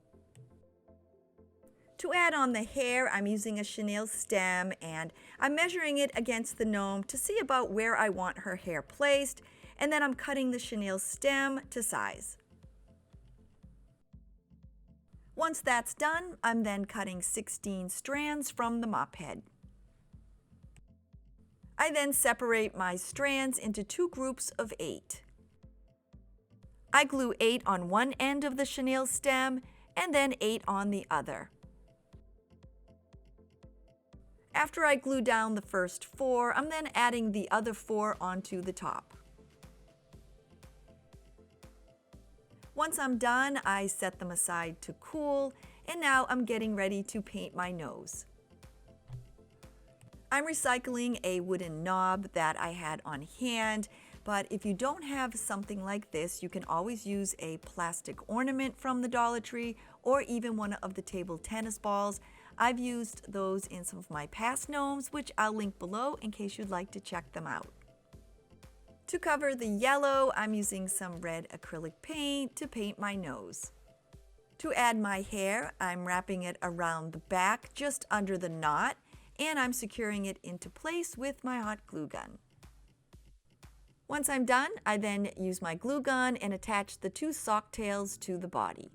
To add on the hair, I'm using a chenille stem and I'm measuring it against the gnome to see about where I want her hair placed, and then I'm cutting the chenille stem to size. Once that's done, I'm then cutting 16 strands from the mop head. I then separate my strands into 2 groups of 8. I glue 8 on one end of the chenille stem and then 8 on the other. After I glue down the first 4, I'm then adding the other 4 onto the top. Once I'm done, I set them aside to cool, and now I'm getting ready to paint my nose. I'm recycling a wooden knob that I had on hand, but if you don't have something like this, you can always use a plastic ornament from the Dollar Tree or even one of the table tennis balls. I've used those in some of my past gnomes, which I'll link below in case you'd like to check them out. To cover the yellow, I'm using some red acrylic paint to paint my nose. To add my hair, I'm wrapping it around the back just under the knot, and I'm securing it into place with my hot glue gun. Once I'm done, I then use my glue gun and attach the 2 sock tails to the body.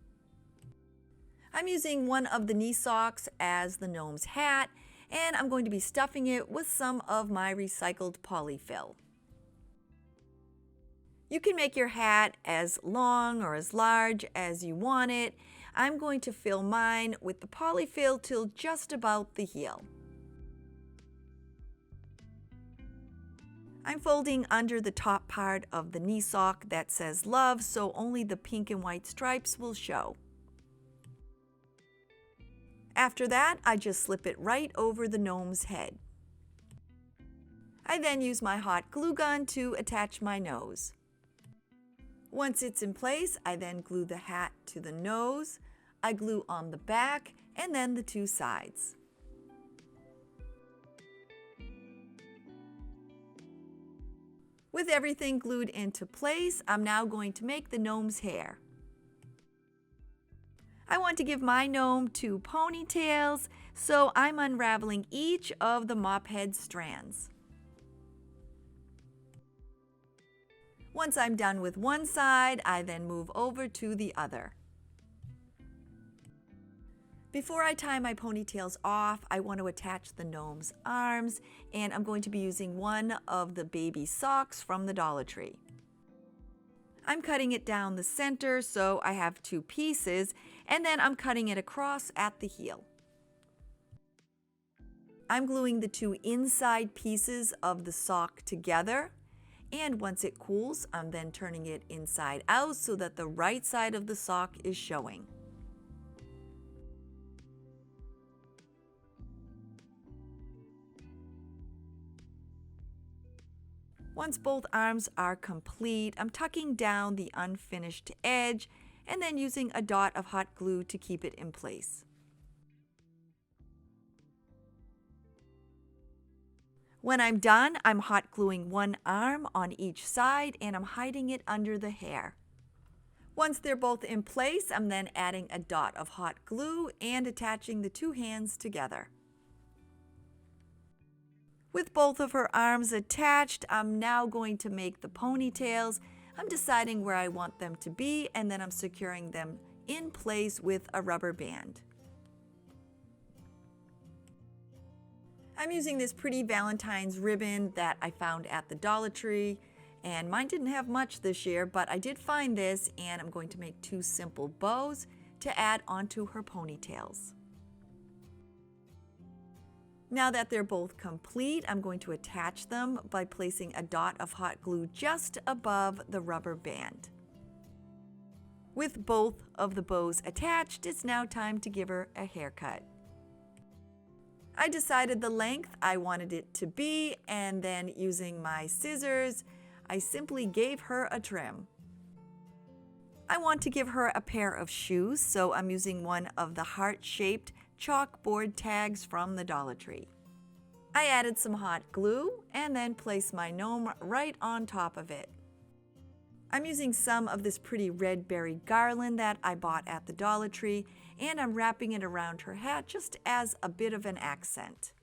I'm using one of the knee socks as the gnome's hat, and I'm going to be stuffing it with some of my recycled polyfill. You can make your hat as long or as large as you want it. I'm going to fill mine with the polyfill till just about the heel. I'm folding under the top part of the knee sock that says love, so only the pink and white stripes will show. After that, I just slip it right over the gnome's head. I then use my hot glue gun to attach my nose. Once it's in place, I then glue the hat to the nose. I glue on the back and then the 2 sides. With everything glued into place, I'm now going to make the gnome's hair. I want to give my gnome 2 ponytails, so I'm unraveling each of the mop head strands. Once I'm done with one side, I then move over to the other. Before I tie my ponytails off, I want to attach the gnome's arms, and I'm going to be using one of the baby socks from the Dollar Tree. I'm cutting it down the center so I have 2 pieces, and then I'm cutting it across at the heel. I'm gluing the 2 inside pieces of the sock together, and once it cools, I'm then turning it inside out so that the right side of the sock is showing. Once both arms are complete, I'm tucking down the unfinished edge and then using a dot of hot glue to keep it in place. When I'm done, I'm hot gluing one arm on each side and I'm hiding it under the hair. Once they're both in place, I'm then adding a dot of hot glue and attaching the 2 hands together. With both of her arms attached, I'm now going to make the ponytails. I'm deciding where I want them to be, and then I'm securing them in place with a rubber band. I'm using this pretty Valentine's ribbon that I found at the Dollar Tree, and mine didn't have much this year, but I did find this, and I'm going to make 2 simple bows to add onto her ponytails. Now that they're both complete, I'm going to attach them by placing a dot of hot glue just above the rubber band. With both of the bows attached, it's now time to give her a haircut. I decided the length I wanted it to be, and then using my scissors, I simply gave her a trim. I want to give her a pair of shoes, so I'm using one of the heart-shaped chalkboard tags from the Dollar Tree. I added some hot glue and then placed my gnome right on top of it. I'm using some of this pretty red berry garland that I bought at the Dollar Tree, and I'm wrapping it around her hat just as a bit of an accent.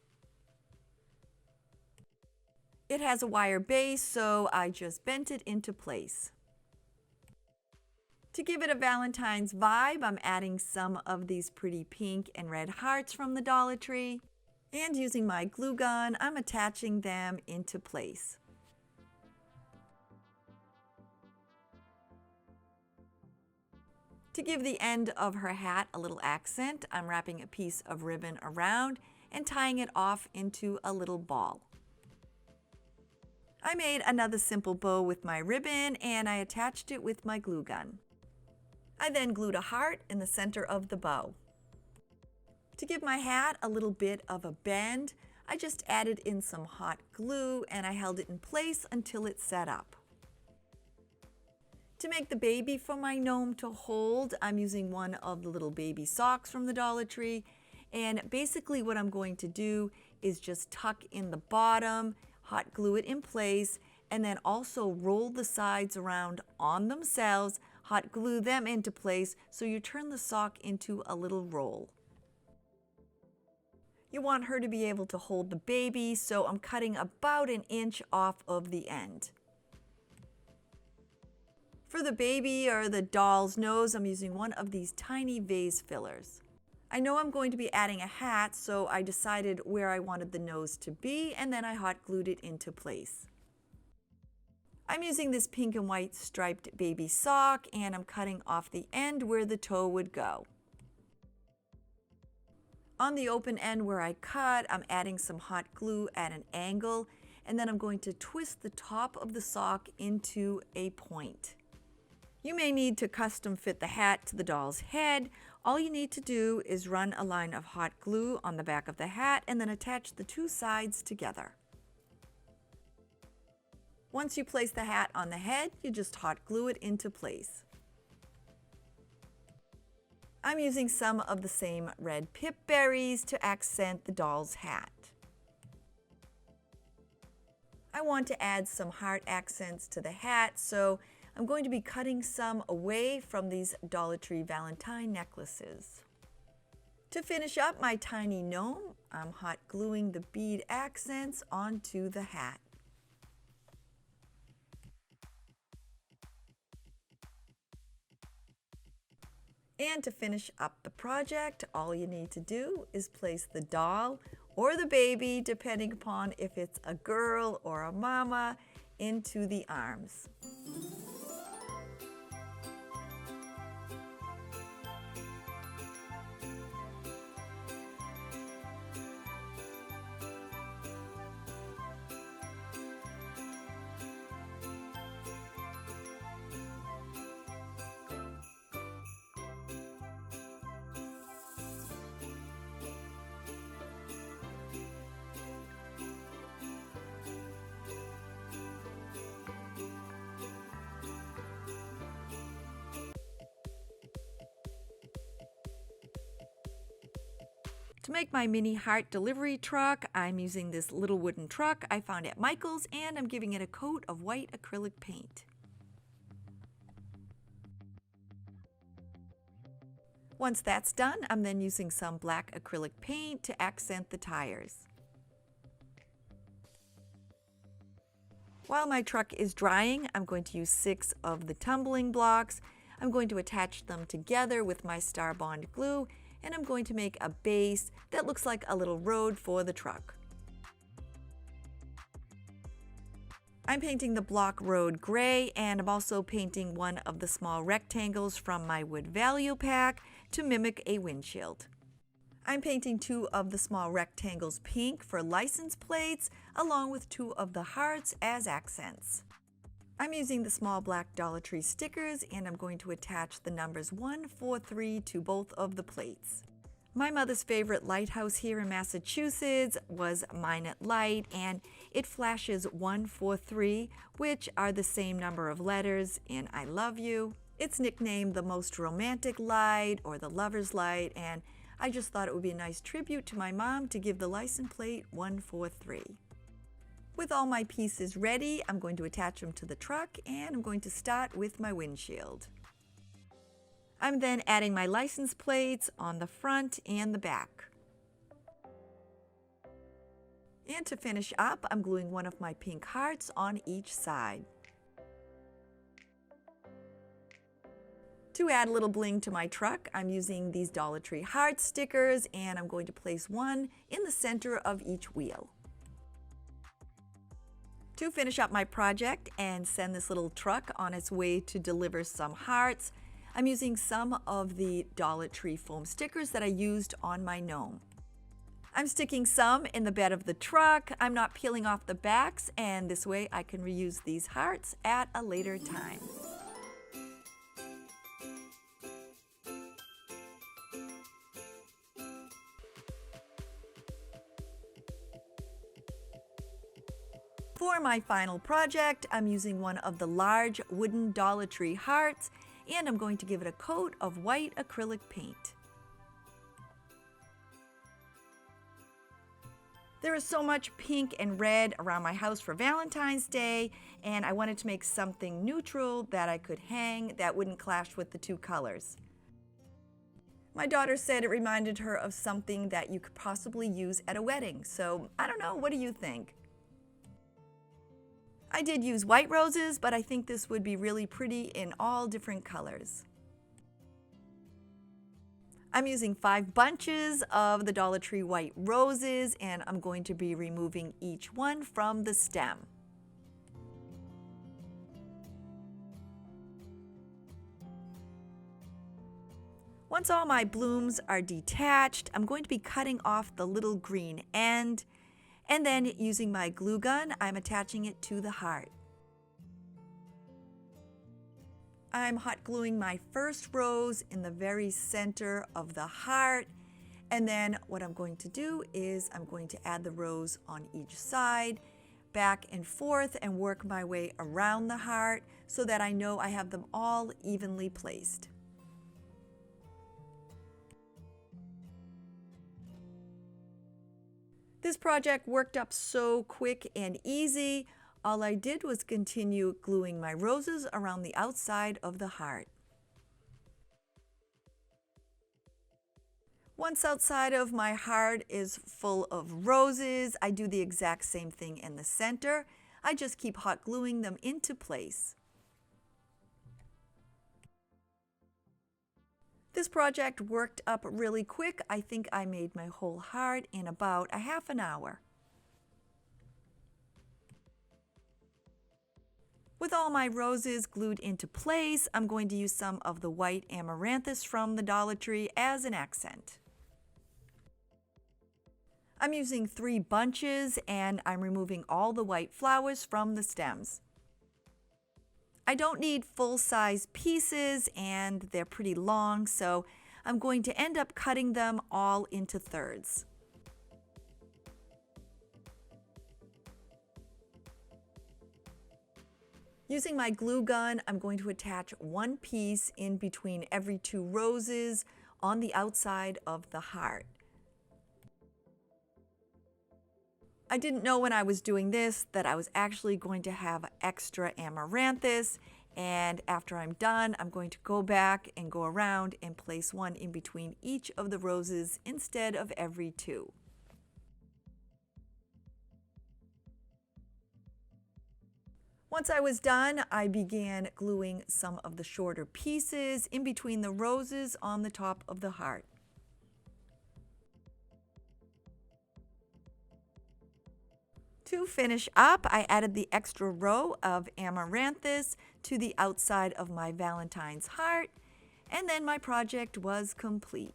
It has a wire base, so I just bent it into place. To give it a Valentine's vibe, I'm adding some of these pretty pink and red hearts from the Dollar Tree, and using my glue gun, I'm attaching them into place. To give the end of her hat a little accent, I'm wrapping a piece of ribbon around and tying it off into a little ball. I made another simple bow with my ribbon, and I attached it with my glue gun. I then glued a heart in the center of the bow. To give my hat a little bit of a bend, I just added in some hot glue and I held it in place until it set up. To make the baby for my gnome to hold, I'm using one of the little baby socks from the Dollar Tree, and basically what I'm going to do is just tuck in the bottom, hot glue it in place, and then also roll the sides around on themselves, hot glue them into place so you turn the sock into a little roll. You want her to be able to hold the baby, so I'm cutting about 1 inch off of the end. For the baby or the doll's nose, I'm using one of these tiny vase fillers. I know I'm going to be adding a hat, so I decided where I wanted the nose to be, and then I hot glued it into place. I'm using this pink and white striped baby sock, and I'm cutting off the end where the toe would go. On the open end where I cut, I'm adding some hot glue at an angle, and then I'm going to twist the top of the sock into a point. You may need to custom fit the hat to the doll's head. All you need to do is run a line of hot glue on the back of the hat and then attach the 2 sides together. Once you place the hat on the head, you just hot glue it into place. I'm using some of the same red pip berries to accent the doll's hat. I want to add some heart accents to the hat, so I'm going to be cutting some away from these Dollar Tree Valentine necklaces. To finish up my tiny gnome, I'm hot gluing the bead accents onto the hat. And to finish up the project, all you need to do is place the doll or the baby, depending upon if it's a girl or a mama, into the arms. To make my mini heart delivery truck, I'm using this little wooden truck I found at Michael's, and I'm giving it a coat of white acrylic paint. Once that's done, I'm then using some black acrylic paint to accent the tires. While my truck is drying, I'm going to use 6 of the tumbling blocks. I'm going to attach them together with my Star Bond glue, and I'm going to make a base that looks like a little road for the truck. I'm painting the block road gray, and I'm also painting one of the small rectangles from my wood value pack to mimic a windshield. I'm painting two of the small rectangles pink for license plates, along with two of the hearts as accents. I'm using the small black Dollar Tree stickers, and I'm going to attach the numbers 1, 4, 3 to both of the plates. My mother's favorite lighthouse here in Massachusetts was Minot Light, and it flashes 1, 4, 3, which are the same number of letters in I love you. It's nicknamed the most romantic light or the lover's light, and I just thought it would be a nice tribute to my mom to give the license plate 143. With all my pieces ready, I'm going to attach them to the truck, and I'm going to start with my windshield. I'm then adding my license plates on the front and the back. And to finish up, I'm gluing one of my pink hearts on each side. To add a little bling to my truck, I'm using these Dollar Tree heart stickers, and I'm going to place one in the center of each wheel. To finish up my project and send this little truck on its way to deliver some hearts, I'm using some of the Dollar Tree foam stickers that I used on my gnome. I'm sticking some in the bed of the truck. I'm not peeling off the backs, and this way I can reuse these hearts at a later time. For my final project, I'm using one of the large wooden Dollar Tree hearts, and I'm going to give it a coat of white acrylic paint. There is so much pink and red around my house for Valentine's Day, and I wanted to make something neutral that I could hang that wouldn't clash with the two colors. My daughter said it reminded her of something that you could possibly use at a wedding, so I don't know, what do you think? I did use white roses, but I think this would be really pretty in all different colors. I'm using 5 bunches of the Dollar Tree white roses, and I'm going to be removing each one from the stem. Once all my blooms are detached, I'm going to be cutting off the little green end, and then using my glue gun, I'm attaching it to the heart. I'm hot gluing my first rose in the very center of the heart, and then what I'm going to do is I'm going to add the rose on each side, back and forth, and work my way around the heart so that I know I have them all evenly placed. This project worked up so quick and easy. All I did was continue gluing my roses around the outside of the heart. Once outside of my heart is full of roses, I do the exact same thing in the center. I just keep hot gluing them into place. This project worked up really quick. I think I made my whole heart in about a half an hour. With all my roses glued into place, I'm going to use some of the white amaranthus from the Dollar Tree as an accent. I'm using 3 bunches, and I'm removing all the white flowers from the stems. I don't need full-size pieces, and they're pretty long, so I'm going to end up cutting them all into thirds. Using my glue gun, I'm going to attach one piece in between every 2 roses on the outside of the heart. I didn't know when I was doing this that I was actually going to have extra amaranthus, and after I'm done, I'm going to go back and go around and place one in between each of the roses instead of every 2. Once I was done, I began gluing some of the shorter pieces in between the roses on the top of the heart. To finish up, I added the extra row of amaranthus to the outside of my Valentine's heart, and then my project was complete.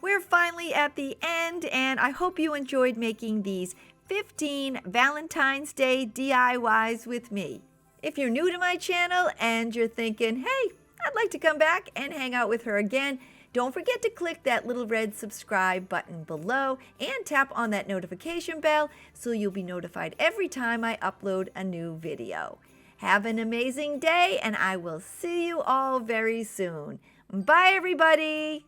We're finally at the end, and I hope you enjoyed making these 15 Valentine's Day DIYs with me. If you're new to my channel and you're thinking, hey, I'd like to come back and hang out with her again, don't forget to click that little red subscribe button below and tap on that notification bell so you'll be notified every time I upload a new video. Have an amazing day, and I will see you all very soon. Bye, everybody.